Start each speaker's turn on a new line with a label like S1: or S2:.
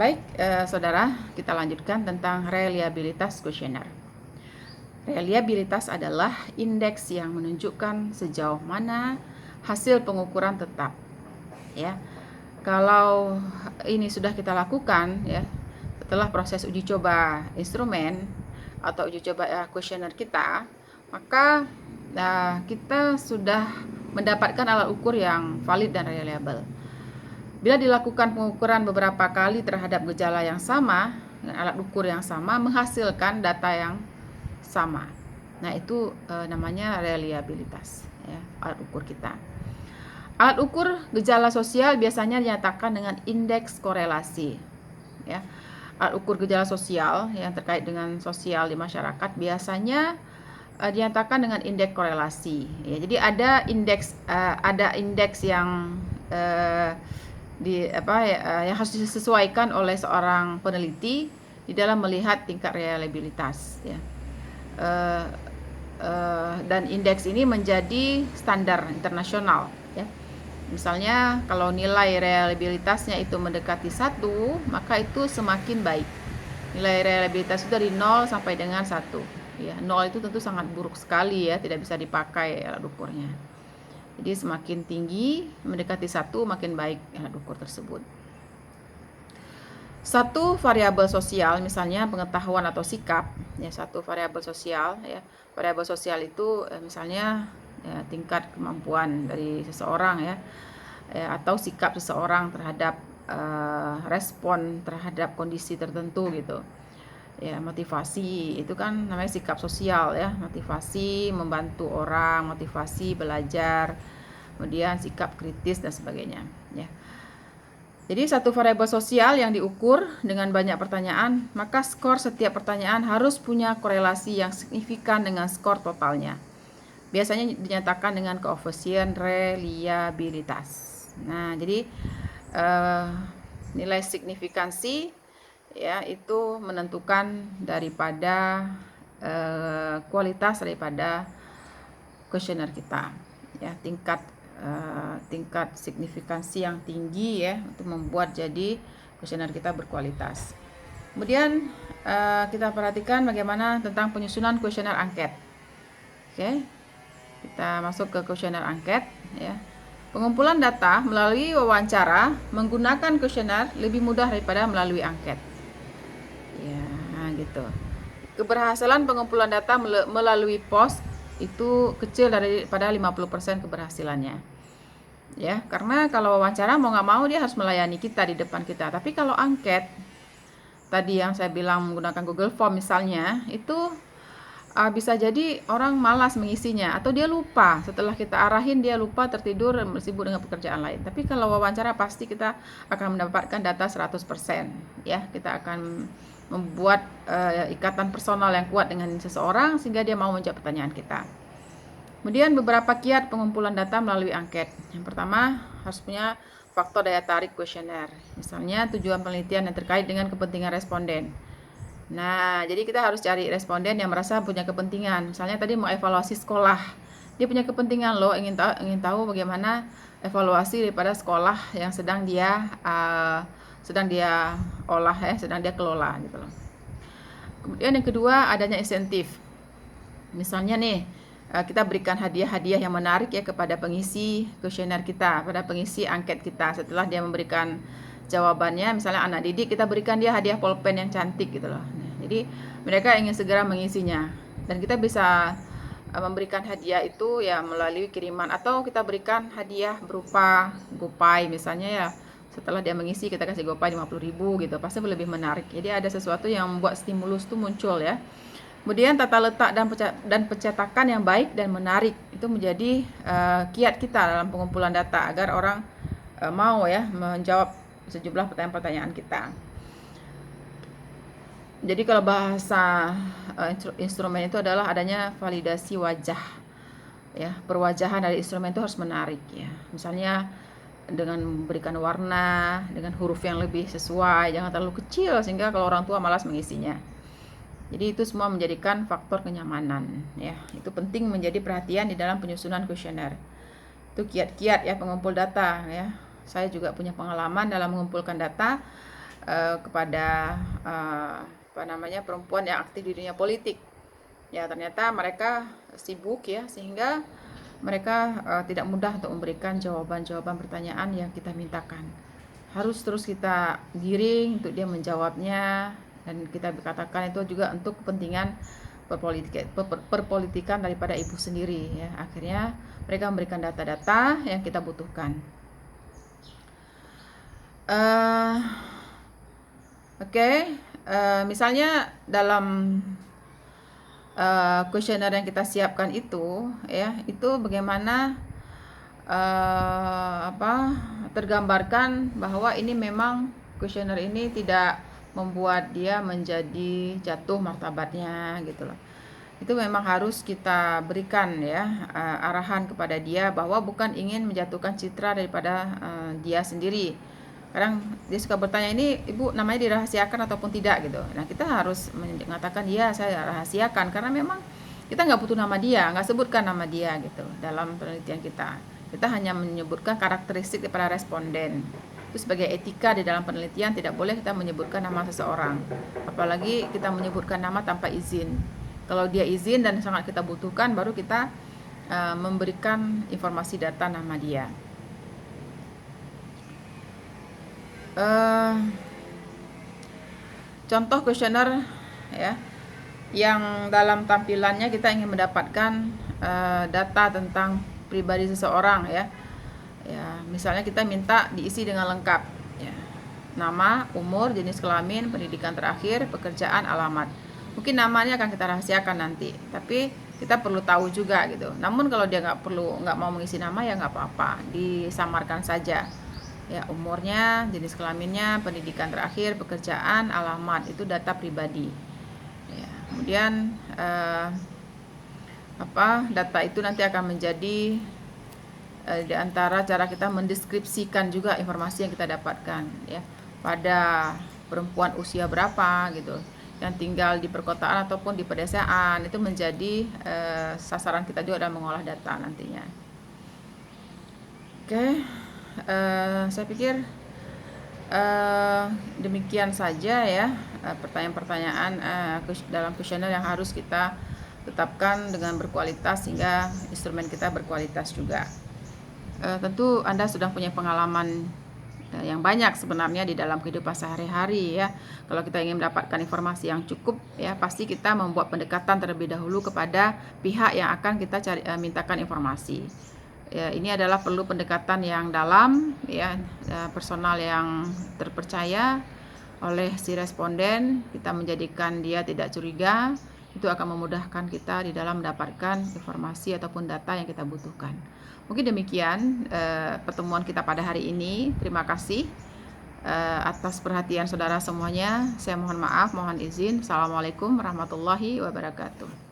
S1: Baik, saudara, kita lanjutkan tentang reliabilitas kuesioner. Reliabilitas adalah indeks yang menunjukkan sejauh mana hasil pengukuran tetap. Ya, kalau ini sudah kita lakukan, ya, setelah proses uji coba instrumen atau uji coba kuesioner kita, maka kita sudah mendapatkan alat ukur yang valid dan reliable. Bila dilakukan pengukuran beberapa kali terhadap gejala yang sama dengan alat ukur yang sama menghasilkan data yang sama. Nah, itu namanya reliabilitas, ya, alat ukur kita. Alat ukur gejala sosial biasanya dinyatakan dengan indeks korelasi. Ya. Alat ukur gejala sosial yang terkait dengan sosial di masyarakat biasanya dinyatakan dengan indeks korelasi. Ya, jadi ada indeks yang yang harus disesuaikan oleh seorang peneliti di dalam melihat tingkat reliabilitas, ya. Dan indeks ini menjadi standar internasional, ya. Misalnya kalau nilai reliabilitasnya itu mendekati 1, maka itu semakin baik. Nilai reliabilitas itu dari 0 sampai dengan 1, ya. 0 itu tentu sangat buruk sekali, ya, tidak bisa dipakai alat ukurnya. Jadi semakin tinggi, mendekati 1, makin baik alat ukur tersebut. Satu variabel sosial, misalnya pengetahuan atau sikap, ya, satu variabel sosial, ya. Variabel sosial itu misalnya ya, tingkat kemampuan dari seseorang, ya, atau sikap seseorang terhadap respon terhadap kondisi tertentu gitu. Ya, motivasi itu kan namanya sikap sosial, ya. Motivasi membantu orang, motivasi belajar, kemudian sikap kritis dan sebagainya, ya. Jadi satu variabel sosial yang diukur dengan banyak pertanyaan, maka skor setiap pertanyaan harus punya korelasi yang signifikan dengan skor totalnya. Biasanya dinyatakan dengan koefisien reliabilitas. Nah, jadi nilai signifikansi, ya, itu menentukan daripada kualitas daripada kuesioner kita, ya. Tingkat signifikansi yang tinggi, ya, untuk membuat jadi kuesioner kita berkualitas. Kemudian kita perhatikan bagaimana tentang penyusunan kuesioner angket. Oke, kita masuk ke kuesioner angket, ya. Pengumpulan data melalui wawancara menggunakan kuesioner lebih mudah daripada melalui angket, ya, gitu. Keberhasilan pengumpulan data melalui pos itu kecil daripada 50% keberhasilannya, ya, karena kalau wawancara mau nggak mau dia harus melayani kita di depan kita. Tapi kalau angket tadi yang saya bilang menggunakan Google Form misalnya, itu bisa jadi orang malas mengisinya atau dia lupa, setelah kita arahin dia lupa, tertidur, sibuk dengan pekerjaan lain. Tapi kalau wawancara pasti kita akan mendapatkan data 100%, ya. Kita akan membuat ikatan personal yang kuat dengan seseorang sehingga dia mau menjawab pertanyaan kita. Kemudian beberapa kiat pengumpulan data melalui angket. Yang pertama, harus punya faktor daya tarik kuesioner. Misalnya tujuan penelitian yang terkait dengan kepentingan responden. Nah, jadi kita harus cari responden yang merasa punya kepentingan. Misalnya tadi mau evaluasi sekolah, dia punya kepentingan loh, ingin tahu bagaimana evaluasi daripada sekolah yang sedang dia olah, ya, sedang dia kelola gitu loh. Kemudian yang kedua, adanya insentif. Misalnya nih, kita berikan hadiah-hadiah yang menarik, ya, kepada pengisi kuesioner kita, pada pengisi angket kita. Setelah dia memberikan jawabannya, misalnya anak didik, kita berikan dia hadiah pulpen yang cantik gitu loh. Jadi mereka ingin segera mengisinya, dan kita bisa memberikan hadiah itu ya melalui kiriman, atau kita berikan hadiah berupa GoPay misalnya, ya. Setelah dia mengisi kita kasih GoPay 50.000 gitu, pasti lebih menarik. Jadi ada sesuatu yang membuat stimulus itu muncul, ya. Kemudian tata letak dan pencetakan yang baik dan menarik itu menjadi kiat kita dalam pengumpulan data agar orang mau, ya, menjawab sejumlah pertanyaan-pertanyaan kita. Jadi kalau bahasa instrumen itu adalah adanya validasi wajah, ya. Perwajahan dari instrumen itu harus menarik, ya. Misalnya dengan memberikan warna dengan huruf yang lebih sesuai, jangan terlalu kecil sehingga kalau orang tua malas mengisinya. Jadi itu semua menjadikan faktor kenyamanan, ya. Itu penting menjadi perhatian di dalam penyusunan kuesioner. Itu kiat-kiat, ya, pengumpul data, ya. Saya juga punya pengalaman dalam mengumpulkan data. kepada perempuan yang aktif di dunia politik. Ya, ternyata mereka sibuk ya, sehingga mereka tidak mudah untuk memberikan jawaban-jawaban pertanyaan yang kita mintakan. Harus terus kita giring untuk dia menjawabnya, dan kita katakan itu juga untuk kepentingan perpolitikan daripada ibu sendiri ya. Akhirnya mereka memberikan data-data yang kita butuhkan. Misalnya dalam kuesioner yang kita siapkan itu ya, itu bagaimana tergambarkan bahwa ini memang kuesioner ini tidak membuat dia menjadi jatuh martabatnya gitu loh. Itu memang harus kita berikan ya arahan kepada dia bahwa bukan ingin menjatuhkan citra daripada dia sendiri. Kadang dia suka bertanya, ini ibu namanya dirahasiakan ataupun tidak gitu. Nah, kita harus mengatakan ya, saya rahasiakan, karena memang kita nggak butuh nama dia, nggak sebutkan nama dia gitu dalam penelitian kita. Kita hanya menyebutkan karakteristik daripada responden. Itu sebagai etika di dalam penelitian, tidak boleh kita menyebutkan nama seseorang, apalagi kita menyebutkan nama tanpa izin. Kalau dia izin dan sangat kita butuhkan, baru kita memberikan informasi data nama dia. Contoh kuesioner ya, yang dalam tampilannya kita ingin mendapatkan data tentang pribadi seseorang ya. Misalnya kita minta diisi dengan lengkap ya. Nama, umur, jenis kelamin, pendidikan terakhir, pekerjaan, alamat. Mungkin namanya akan kita rahasiakan nanti, tapi kita perlu tahu juga gitu. Namun kalau dia nggak mau mengisi nama, ya nggak apa-apa, disamarkan saja ya. Umurnya, jenis kelaminnya, pendidikan terakhir, pekerjaan, alamat, itu data pribadi ya. Kemudian data itu nanti akan menjadi di antara cara kita mendeskripsikan juga informasi yang kita dapatkan ya, pada perempuan usia berapa gitu, yang tinggal di perkotaan ataupun di pedesaan. Itu menjadi sasaran kita juga dalam mengolah data nantinya. Saya pikir demikian saja ya pertanyaan-pertanyaan dalam kuesioner yang harus kita tetapkan dengan berkualitas, sehingga instrumen kita berkualitas juga. Tentu Anda sudah punya pengalaman yang banyak sebenarnya di dalam kehidupan sehari-hari ya. Kalau kita ingin mendapatkan informasi yang cukup ya, pasti kita membuat pendekatan terlebih dahulu kepada pihak yang akan kita mintakan informasi. Ya, ini adalah perlu pendekatan yang dalam ya, personal yang terpercaya oleh si responden. Kita menjadikan dia tidak curiga, itu akan memudahkan kita di dalam mendapatkan informasi ataupun data yang kita butuhkan. Mungkin demikian pertemuan kita pada hari ini. Terima kasih atas perhatian saudara semuanya. Saya mohon maaf, mohon izin. Assalamualaikum warahmatullahi wabarakatuh.